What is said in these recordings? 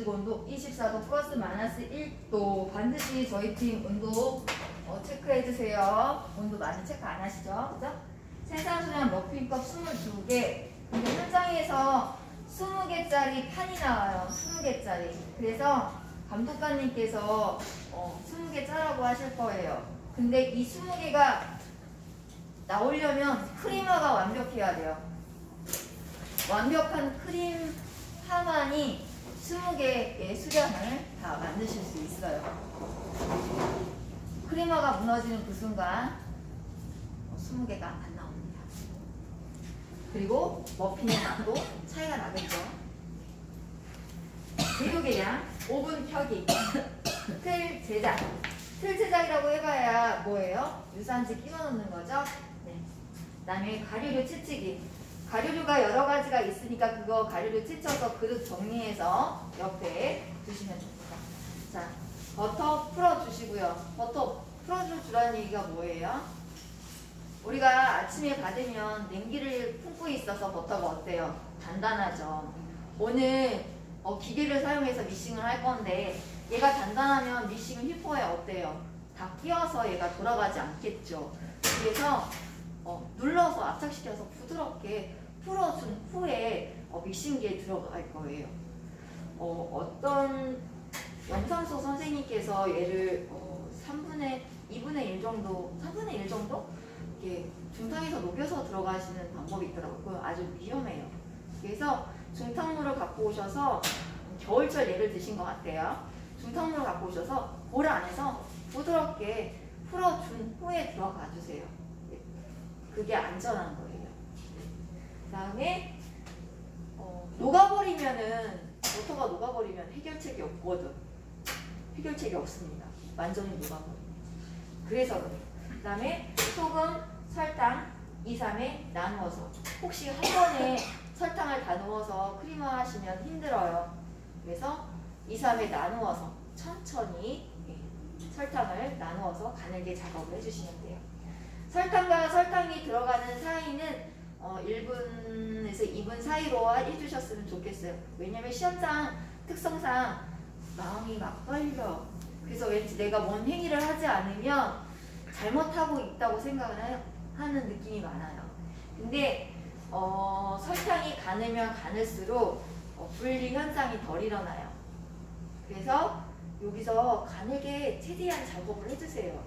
온도 24도 플러스 마이너스 1도 반드시 저희 팀 온도 체크해 주세요. 온도 많이 체크 안 하시죠? 그죠? 생산수량 머핀컵 22개. 근데 현장에서 20개짜리 판이 나와요. 20개짜리. 그래서 감독관님께서 20개 짜라고 하실 거예요. 근데 이 20개가 나오려면 크리머가 완벽해야 돼요. 완벽한 크림 파만이 20개의 수량을 다 만드실 수 있어요. 크리머가 무너지는 그 순간 20개가 안 나옵니다. 그리고 머핀의 맛도 차이가 나겠죠. 재료 계량, 오븐 켜기, 틀 제작. 틀 제작이라고 해봐야 뭐예요? 유산지 끼워 넣는 거죠. 네. 그 다음에 가류류 채치기. 가류류가 여러 가지가 있으니까 그거 가류류 채쳐서 그릇 정리해서 옆에 두시면 됩니다. 자, 버터 풀어주시고요. 버터 풀어주라는 얘기가 뭐예요? 우리가 아침에 받으면 냉기를 품고 있어서 버터가 어때요? 단단하죠. 오늘 기계를 사용해서 미싱을 할 건데 얘가 단단하면 미싱 휘퍼에 어때요? 다 끼어서 얘가 돌아가지 않겠죠. 그래서 눌러서 압착시켜서 부드럽게 풀어준 후에 믹싱기에 들어갈 거예요. 어떤 영상소 선생님께서 얘를 2분의 1 정도, 3분의 1 정도? 이렇게 중탕에서 녹여서 들어가시는 방법이 있더라고요. 아주 위험해요. 그래서 중탕물을 갖고 오셔서 겨울철 예를 드신 것 같아요. 중탕물을 갖고 오셔서 볼 안에서 부드럽게 풀어준 후에 들어가 주세요. 그게 안전한 거예요. 그 다음에 녹아버리면은 버터가 녹아버리면 해결책이 없거든. 해결책이 없습니다. 완전히 녹아버립니다. 그래서 그래요. 그 다음에 소금, 설탕 2, 3에 나누어서 혹시 한 번에 설탕을 다 넣어서 크리머 하시면 힘들어요. 그래서 2, 3에 나누어서 천천히 설탕을 나누어서 가늘게 작업을 해주시면 돼요. 설탕과 설탕이 들어가는 사이는 1분에서 2분 사이로 해주셨으면 좋겠어요. 왜냐면 시험장 특성상 마음이 막 떨려. 그래서 왠지 내가 뭔 행위를 하지 않으면 잘못하고 있다고 생각을 하는 느낌이 많아요. 근데 설탕이 가늘면 가늘수록 분리 현상이 덜 일어나요. 그래서 여기서 가늘게 최대한 작업을 해주세요.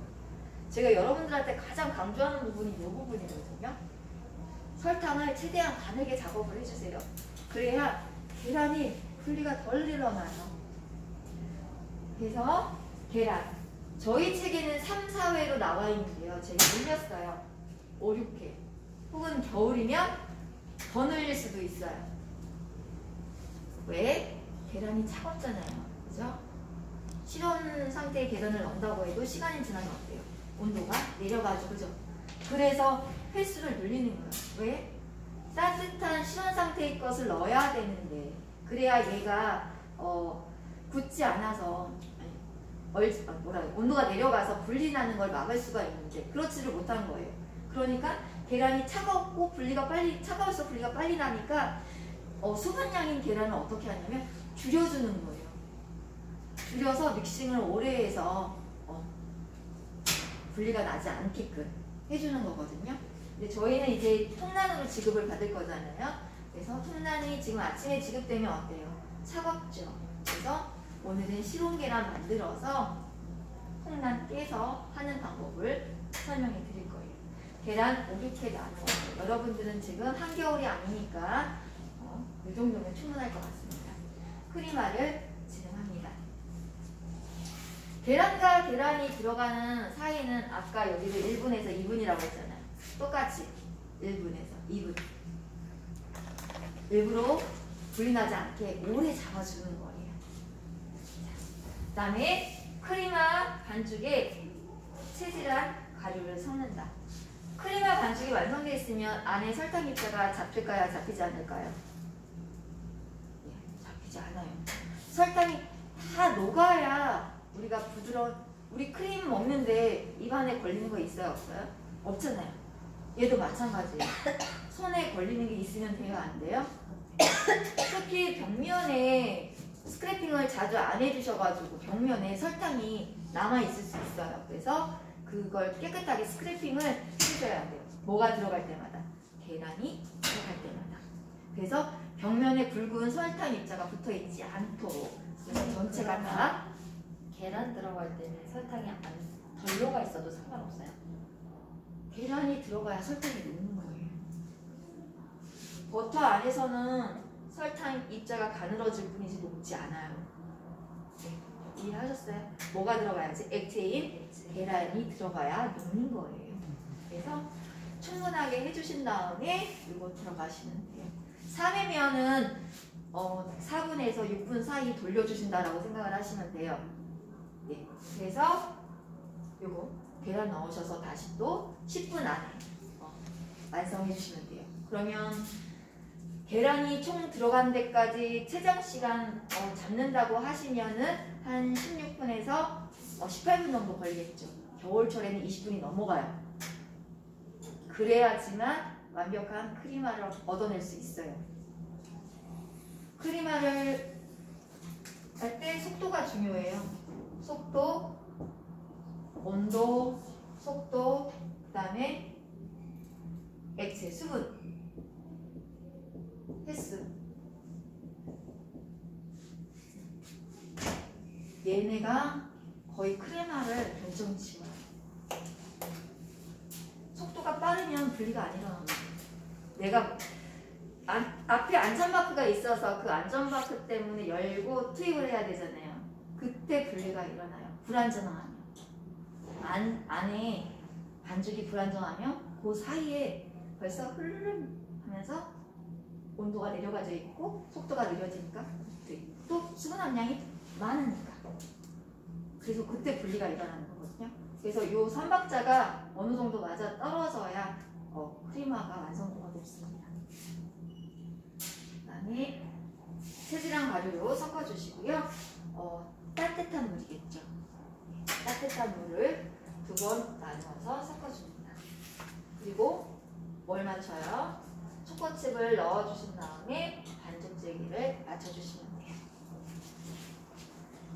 제가 여러분들한테 가장 강조하는 부분이 이 부분이거든요. 설탕을 최대한 가늘게 작업을 해주세요. 그래야 계란이 분리가 덜 일어나요. 그래서 계란. 저희 책에는 3, 4회로 나와 있는데요. 제가 늘렸어요. 5, 6회. 혹은 겨울이면 더 늘릴 수도 있어요. 왜? 계란이 차갑잖아요. 그죠? 실온 상태의 계란을 넣는다고 해도 시간이 지나면 어때요? 온도가 내려가죠. 그죠? 그래서 횟수를 늘리는 거예요. 왜? 따뜻한 실온 상태의 것을 넣어야 되는데 그래야 얘가 굳지 않아서 온도가 내려가서 분리나는 걸 막을 수가 있는데 그렇지를 못한 거예요. 그러니까 계란이 차갑고 차가울수록 분리가 빨리 나니까 수분량인 계란을 어떻게 하냐면 줄여주는 거예요. 줄여서 믹싱을 오래 해서 분리가 나지 않게끔 해주는 거거든요. 근데 저희는 이제 통란으로 지급을 받을 거잖아요. 그래서 통란이 지금 아침에 지급되면 어때요? 차갑죠. 그래서 오늘은 실온 계란 만들어서 통란 깨서 하는 방법을 설명해 드릴 거예요. 계란 5, 6회 나누어서 여러분들은 지금 한겨울이 아니니까 이 정도면 충분할 것 같습니다. 크리마를 진행합니다. 계란과 계란이 들어가는 사이는 아까 여기를 1분에서 2분이라고 했잖아요. 똑같이 1분에서 2분. 일부러 불리나지 않게 오래 잡아주는 거예요. 그 다음에 크리마 반죽에 체질한 가루를 섞는다. 크리마 반죽이 완성되어 있으면 안에 설탕 입자가 잡힐까요? 잡히지 않을까요? 예, 잡히지 않아요. 설탕이 다 녹아야 우리가 부드러운, 우리 크림 먹는데 입안에 걸리는 거 있어요? 없어요? 없잖아요. 얘도 마찬가지예요. 손에 걸리는 게 있으면 돼요? 안 돼요? 특히 벽면에 스크래핑을 자주 안 해주셔가지고 벽면에 설탕이 남아있을 수 있어요. 그래서 그걸 깨끗하게 스크래핑을 해줘야 돼요. 뭐가 들어갈 때마다? 계란이 들어갈 때마다. 그래서 벽면에 굵은 설탕 입자가 붙어있지 않도록 전체가 다. 계란 들어갈 때는 설탕이 안 덜 녹아 있어도 상관없어요? 계란이 들어가야 설탕이 녹는 거예요. 버터 안에서는 설탕 입자가 가늘어질 뿐이지 녹지 않아요. 네, 이해하셨어요? 뭐가 들어가야지? 액체인 계란이 들어가야 녹는 거예요. 그래서 충분하게 해주신 다음에 이거 들어가시면 돼요. 3회면은 4분에서 6분 사이 돌려주신다라고 생각을 하시면 돼요. 네, 그래서 요거 계란 넣으셔서 다시 또 10분 안에 완성해 주시면 돼요. 그러면 계란이 총 들어간 데까지 체장 시간 잡는다고 하시면은 한 16분에서 18분 정도 걸리겠죠. 겨울철에는 20분이 넘어가요. 그래야지만 완벽한 크리마를 얻어낼 수 있어요. 크리마를 할 때 속도가 중요해요. 속도, 온도, 속도, 그 다음에 액체, 수분, 횟수. 얘네가 거의 크레마를 결정지어요. 속도가 빠르면 분리가 안 일어납니다. 내가 앞에 안전바크가 있어서 그 안전바크 때문에 열고 투입을 해야 되잖아요. 그때 분리가 일어나요. 불안전하면. 안에 반죽이 불안정하면 그 사이에 벌써 흐르르 하면서 온도가 내려가져 있고 속도가 느려지니까 또 수분 함량이 많으니까. 그래서 그때 분리가 일어나는 거거든요. 그래서 이 3박자가 어느 정도 맞아 떨어져야 크리마가 완성도가 높습니다. 그 다음에 체지랑 가루로 섞어주시고요. 따뜻한 물이겠죠. 따뜻한 물을 2번 나누어서 섞어줍니다. 그리고 뭘 맞춰요? 초코칩을 넣어주신 다음에 반죽재기를 맞춰주시면 돼요.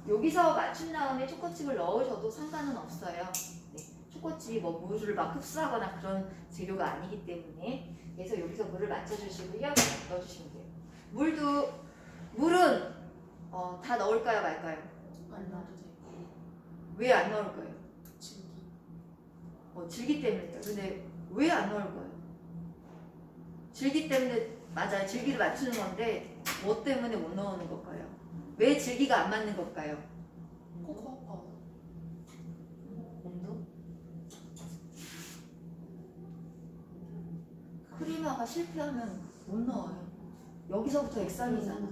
여기서 맞춘 다음에 초코칩을 넣으셔도 상관은 없어요. 네, 초코칩이 뭐 물을 막 흡수하거나 그런 재료가 아니기 때문에. 그래서 여기서 물을 맞춰주시고요. 넣어주시면 돼요. 물은 다 넣을까요 말까요? 안 넣어도 돼요. 왜 안 넣을 거예요? 질기. 질기 때문이에요. 근데 왜 안 넣을 거예요? 질기 때문에. 맞아요. 질기를 맞추는 건데 뭐 때문에 못 넣는 걸까요? 왜 질기가 안 맞는 걸까요? 코코아 온도? 크리마가 실패하면 못 넣어요. 여기서부터 액상이잖아.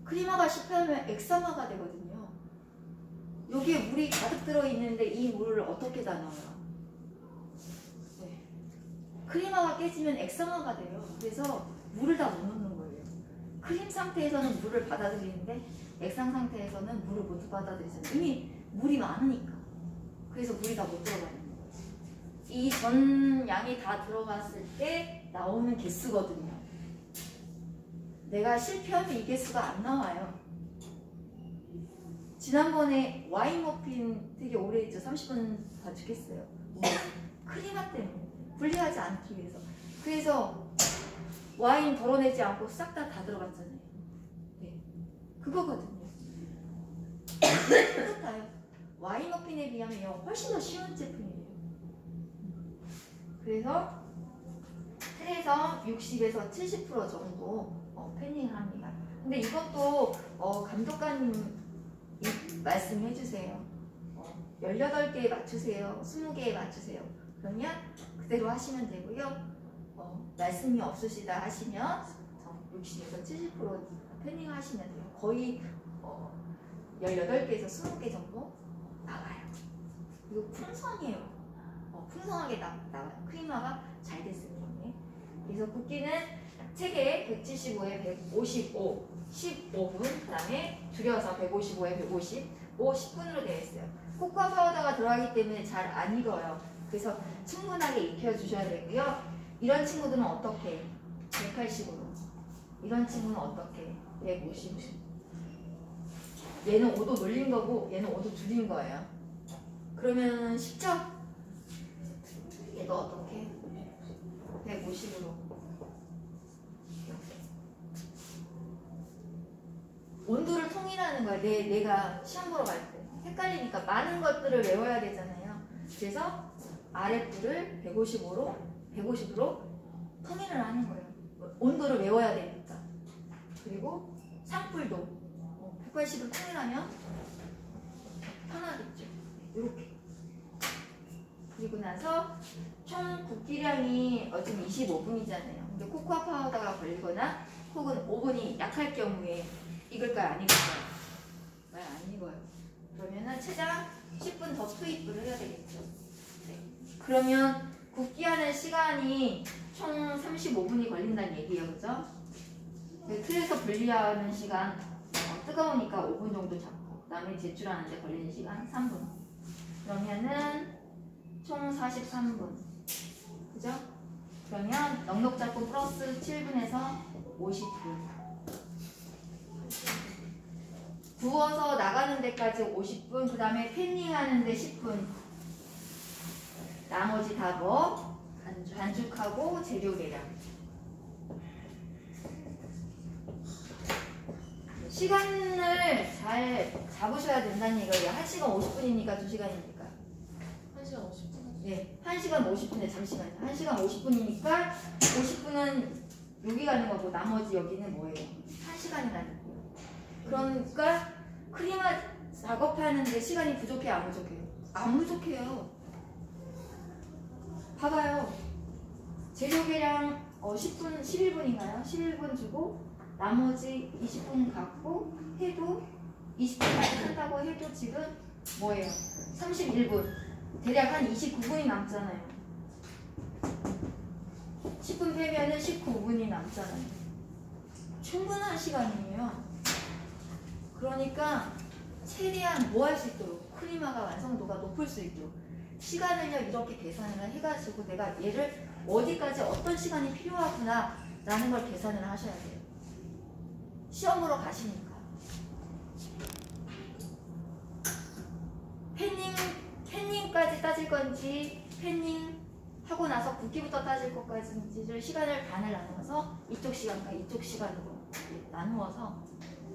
크리마가 실패하면 엑사마가 되거든요. 여기에 물이 가득 들어있는데 이 물을 어떻게 다 넣어요? 네. 크리마가 깨지면 엑사마가 돼요. 그래서 물을 다 못 넣는 거예요. 크림 상태에서는 물을 받아들이는데 액상 상태에서는 물을 못 받아들이잖아요. 이미 물이 많으니까. 그래서 물이 다 못 들어가는 거예요. 이 전 양이 다 들어갔을 때 나오는 개수거든요. 내가 실패하면 이 개수가 안 나와요. 지난번에 와인 머핀 되게 오래 했죠. 30분 반죽했어요. 크리마 때문에. 분리하지 않기 위해서. 그래서 와인 덜어내지 않고 싹 다 들어갔잖아요. 네. 그거거든요. 똑같아요. 와인 머핀에 비하면 훨씬 더 쉬운 제품이에요. 그래서 틀에서 60에서 70% 정도 패닝을 합니다. 근데 이것도 감독관님 말씀해 주세요. 18개에 맞추세요. 20개에 맞추세요. 그러면 그대로 하시면 되고요. 말씀이 없으시다 하시면 60에서 70% 패닝 하시면 돼요. 거의 18개에서 20개 정도 나와요. 이거 풍선이에요. 풍성하게 나와요. 크리마가 잘 됐을 때문에. 그래서 붓기는 책에 175에 155, 15분, 그 다음에 줄여서 155에 155, 10분으로 되어 있어요. 코코아 파우더가 들어가기 때문에 잘 안 익어요. 그래서 충분하게 익혀주셔야 되고요. 이런 친구들은 어떻게? 180으로. 이런 친구는 어떻게? 150. 얘는 5도 놀린 거고 얘는 5도 줄인 거예요. 그러면 쉽죠? 얘도 어떻게? 150으로. 온도를 통일하는 거야. 내가 시험 보러 갈 때. 헷갈리니까 많은 것들을 외워야 되잖아요. 그래서 아랫불을 150으로 통일을 하는 거예요. 온도를 외워야 되니까. 그리고 상불도 180으로 통일하면 편하겠죠. 이렇게. 그리고 나서 총 굽기량이 지금 25분이잖아요. 근데 코코아 파우더가 걸리거나 혹은 오븐이 약할 경우에 익을까요? 안 익을까요? 말 안 익어요. 그러면은 최장 10분 더 투입을 해야 되겠죠. 네. 그러면 굽기 하는 시간이 총 35분이 걸린다는 얘기예요. 그죠? 네, 틀에서 분리하는 시간 뜨거우니까 5분 정도 잡고 그 다음에 제출하는 데 걸리는 시간 3분. 그러면은 총 43분. 그죠? 그러면 넉넉 잡고 플러스 7분에서 50분. 구워서 나가는 데까지 50분, 그 다음에 팬닝 하는데 10분. 나머지 다 뭐? 반죽하고 재료 계량. 시간을 잘 잡으셔야 된다는 얘기예요. 1시간 50분이니까 2시간이니까. 1시간 50분? 네, 1시간 50분에 잠시만요. 1시간 50분이니까 50분은 여기 가는 거고 나머지 여기는 뭐예요? 1시간이 가는 거예요. 그러니까 크리마 작업하는데 시간이 부족해요? 안 부족해요? 안 부족해요. 봐봐요. 재료 계량 10분, 11분인가요? 11분 주고 나머지 20분 갖고 해도 20분까지 한다고 해도 지금 뭐예요? 31분. 대략 한 29분이 남잖아요. 10분 빼면은 19분이 남잖아요. 충분한 시간이에요. 그러니까 최대한 뭐 할 수 있도록 크리마가 완성도가 높을 수 있도록 시간을요 이렇게 계산을 해가지고 내가 얘를 어디까지 어떤 시간이 필요하구나 라는 걸 계산을 하셔야 돼요. 시험으로 가시니까. 팬닝까지 따질 건지 팬닝 하고 나서 붓기부터 따질 것까지를 시간을 반을 나누어서 이쪽 시간과 이쪽 시간으로 나누어서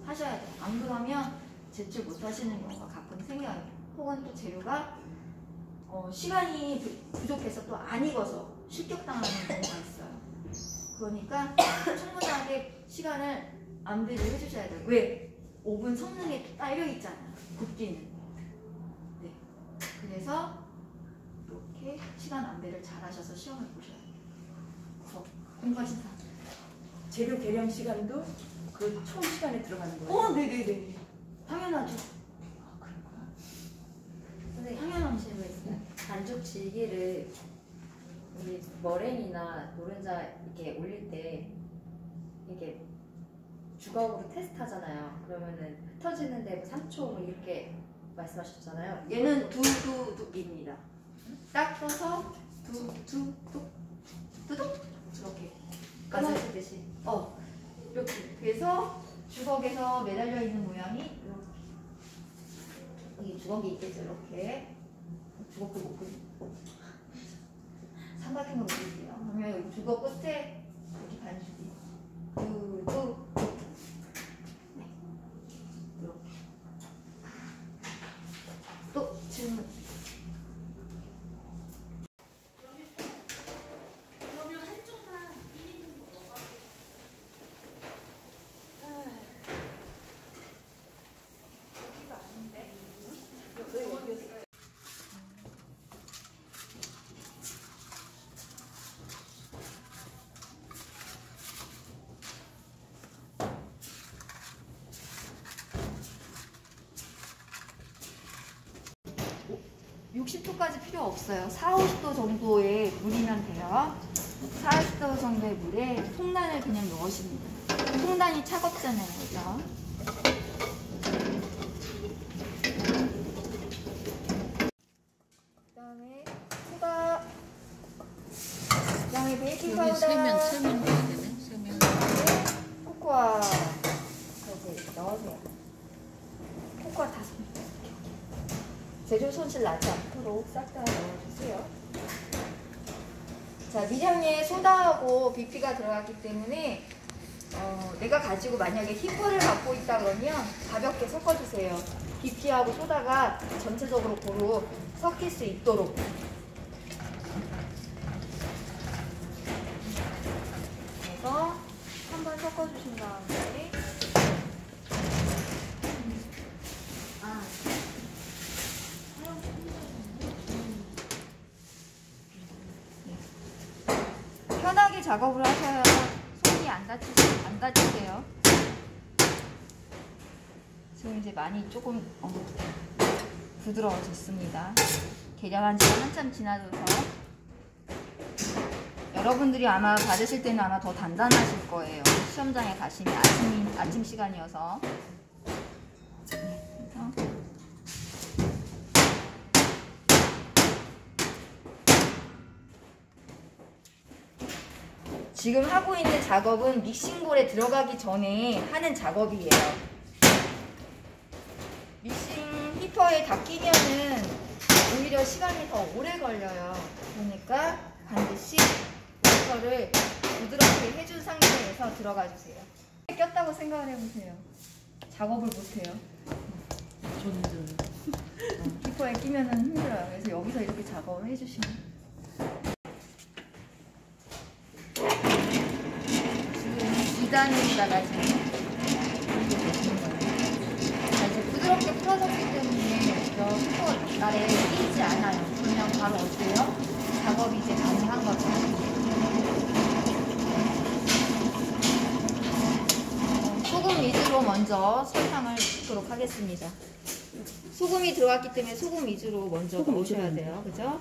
하셔야 돼요. 안 그러면 제출 못 하시는 경우가 가끔 생겨요. 혹은 또 재료가 시간이 부족해서 또 안 익어서 실격당하는 경우가 있어요. 그러니까 충분하게 시간을 안배를 해주셔야 돼요. 왜? 5분 성능에 딸려 있잖아요. 굽기는. 네. 그래서 이렇게 시간 안배를 잘 하셔서 시험을 보셔야 돼요. 공부하신 사람. 재료 계량 시간도 그 총 시간에 들어가는 거예요? 네네네. 당연하죠. 아, 그렇구나. 선생님, 당연한 질문이었어요. 반죽 질기를 우리 머랭이나 노른자 이렇게 올릴 때 이게 주걱으로 테스트하잖아요. 그러면은 흩어지는데 뭐 3초 뭐 이렇게 말씀하셨잖아요. 얘는 두입니다. 딱 떠서 두둑 이렇게 끊어지듯이. 이렇게. 그래서 주걱에서 매달려 있는 모양이 이렇게. 여기 주걱이 있겠죠. 이렇게. 주걱도 못 그리고 삼각형으로 그릴게요. 그러면 여기 주걱 끝에 이렇게 반죽이 두둑. 네. 이렇게. 또 질문. 60도까지 필요 없어요. 4, 50도 정도의 물이면 돼요. 4, 50도 정도의 물에 송단을 그냥 넣으십니다. 송단이 차갑잖아요. 그죠? 그 다음에 소다, 그 다음에 베이킹 파우더, 세면 넣어야 되네. 세면. 코코아 여기 넣으세요. 코코아 5개. 재료 손실 나지 않도록 싹 다 넣어주세요. 자, 미량의 소다하고 BP가 들어갔기 때문에 내가 가지고 만약에 흰물을 갖고 있다 그러면 가볍게 섞어주세요. BP하고 소다가 전체적으로 고루 섞일 수 있도록. 그래서 한번 섞어주신 다음에 편하게 작업을 하셔야 손이 안 다치세요. 지금 이제 많이 조금 부드러워졌습니다. 계량한 지가 한참 지나줘서 여러분들이 아마 받으실 때는 아마 더 단단하실 거예요. 시험장에 가시면 아침 시간이어서. 지금 하고 있는 작업은 믹싱볼에 들어가기 전에 하는 작업이에요. 믹싱 히터에 닦이면은 오히려 시간이 더 오래 걸려요. 그러니까 반드시 히터를 부드럽게 해준 상태에서 들어가 주세요. 꼈다고 생각을 해보세요. 작업을 못해요. 저는 히터에 끼면은 힘들어요. 그래서 여기서 이렇게 작업을 해주시면. 지금 2단에다가 지금 계시는 거예요. 자, 이제 부드럽게 풀어졌기 때문에 히터 날에 끼지 않아요. 그러면 바로 어때요? 작업이 이제 가능한 거죠. 소금 위주로 먼저 설탕을 넣도록 하겠습니다. 소금이 들어갔기 때문에 소금 위주로 먼저 넣으셔야 돼요. 그죠?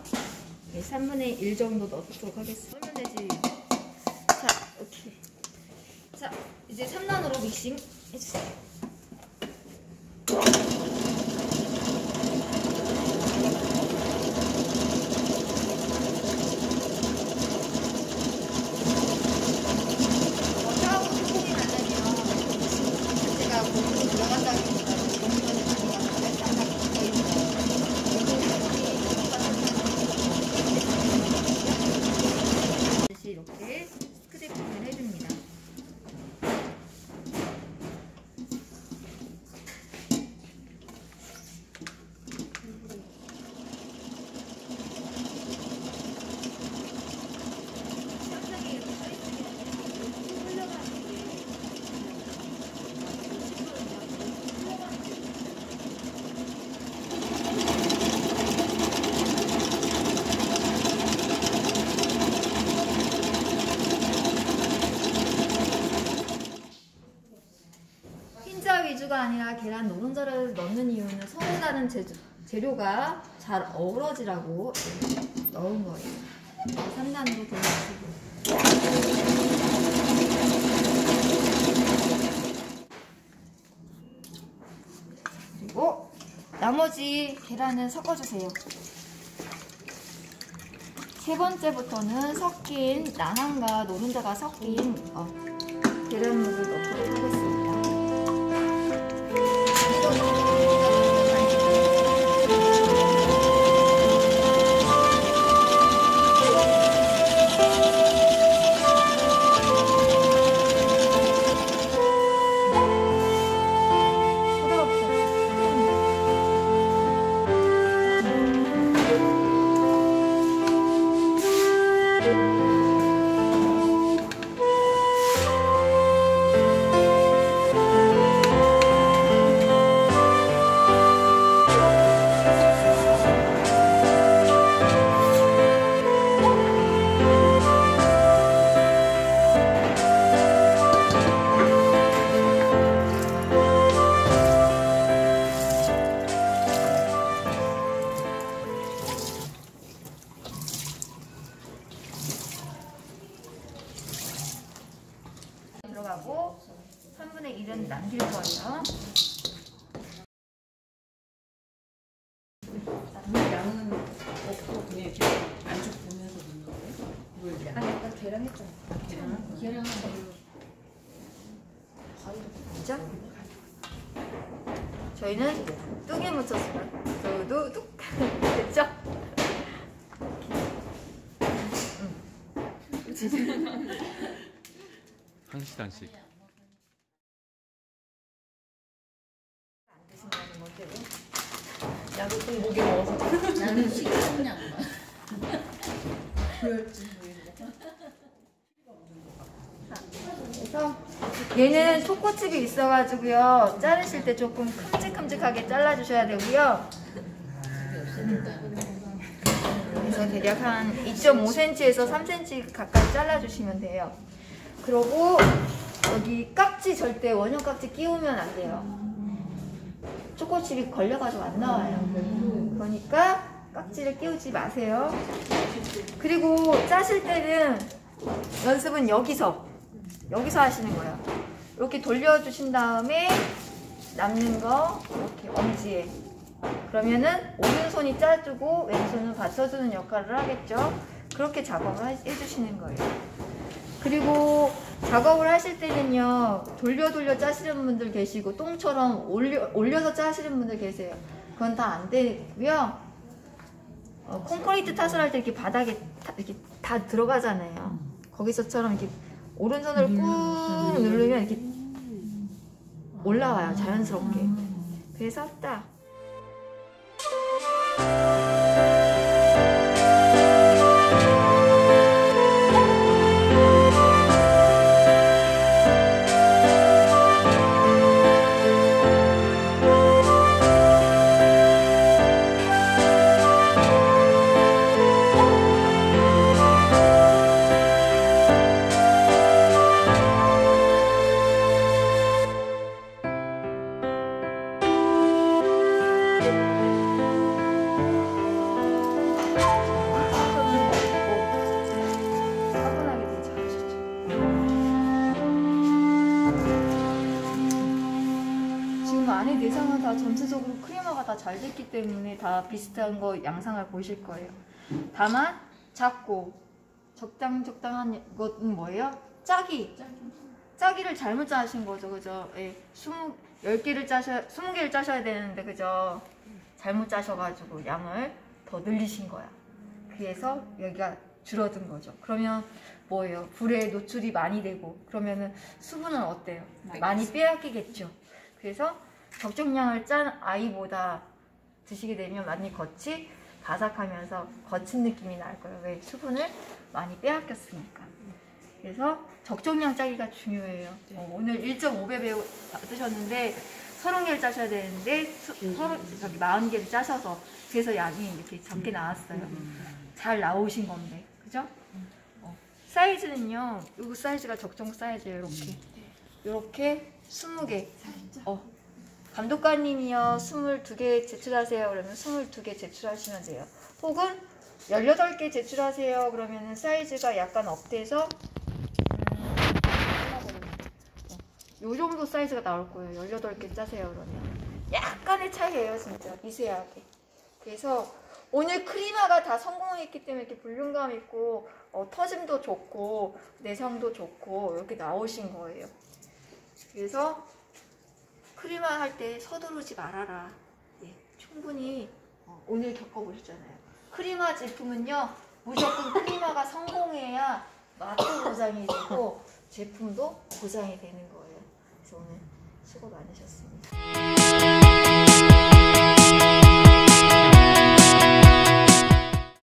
네, 3분의 1 정도 넣도록 하겠습니다. 넣으면 되지. 자, 오케이. 자, 이제 3단으로 믹싱 해주세요. 먼저하고 소금이 나면 자체가 고물이 들어간다기보다는 고물을 많이 약간 붙어있어요. 이렇게 스크래핑을 해줍니다. 흰자 위주가 아니라 계란 노른자를 넣는 이유는 서로 다른 재료가 잘 어우러지라고 넣은 거예요. 3단으로 돌려주시고. 그리고 나머지 계란을 섞어주세요. 세 번째부터는 섞인 난황과 노른자가 섞인 계란물을 넣도록 하겠습니다. 일은 남길 거예요. 양은 없고 그냥 이렇게 안쪽 보면서 넣는 거예요? 아니 아까 계량했잖아. 계량한 그죠? 저희는 뚝에 묻혔으면 뚝 됐죠? 한식 한식. 안 드신다는 거죠? 야구 꼭 목에 넣어서 나는 식용양. 보혈증 그래서 얘는 초코칩이 있어가지고요. 자르실 때 조금 큼직큼직하게 잘라주셔야 되고요. 그래서 대략 한 2.5cm에서 3cm 가까이 잘라주시면 돼요. 그리고 여기 깍지 절대 원형 깍지 끼우면 안 돼요. 초코칩이 걸려가지고 안 나와요. 그러니까 깍지를 끼우지 마세요. 그리고 짜실 때는 연습은 여기서 하시는 거예요. 이렇게 돌려주신 다음에 남는 거 이렇게 엄지에, 그러면은 오른손이 짜주고 왼손은 받쳐주는 역할을 하겠죠. 그렇게 작업을 해주시는 거예요. 그리고 작업을 하실 때는요, 돌려 짜시는 분들 계시고 똥처럼 올려서 짜시는 분들 계세요. 그건 다 안 되고요. 콘크리트 탓을 할 때 이렇게 바닥에 이렇게 다 들어가잖아요. 거기서처럼 이렇게 오른손을 꾹 누르면 이렇게 올라와요, 자연스럽게. 그래서 딱. 안에 내장은 다 전체적으로 크리마가 다 잘 됐기 때문에 다 비슷한 거 양상을 보실 거예요. 다만 작고 적당한 것은 뭐예요? 짜기를 잘못 짜신 거죠, 그죠? 예, 20개를 짜셔야 되는데, 그죠? 잘못 짜셔가지고 양을 더 늘리신 거야. 그래서 여기가 줄어든 거죠. 그러면 뭐예요? 불에 노출이 많이 되고, 그러면은 수분은 어때요? 많이 빼앗기겠죠. 그래서 적정량을 짠 아이보다 드시게 되면 많이 바삭하면서 거친 느낌이 날 거예요. 왜? 수분을 많이 빼앗겼으니까. 그래서 적정량 짜기가 중요해요. 오늘 1.5배 받으셨는데 30개를 짜셔야 되는데 40개를 짜셔서 그래서 양이 이렇게 적게 나왔어요. 잘 나오신 건데, 그죠? 사이즈는요, 이 사이즈가 적정 사이즈예요. 이렇게 20개. 감독관님이요 22개 제출하세요 그러면 22개 제출하시면 돼요. 혹은 18개 제출하세요 그러면 사이즈가 약간 업돼서 요 정도 사이즈가 나올 거예요. 18개 짜세요 그러면. 약간의 차이예요, 진짜 미세하게. 그래서 오늘 크리마가 다 성공했기 때문에 이렇게 볼륨감 있고 터짐도 좋고 내성도 좋고 이렇게 나오신 거예요. 그래서 크리마 할 때 서두르지 말아라. 예, 충분히 오늘 겪어보셨잖아요. 크리마 제품은요, 무조건 크리마가 성공해야 맛도 보장이 되고 제품도 보장이 되는 거예요. 그래서 오늘 수고 많으셨습니다.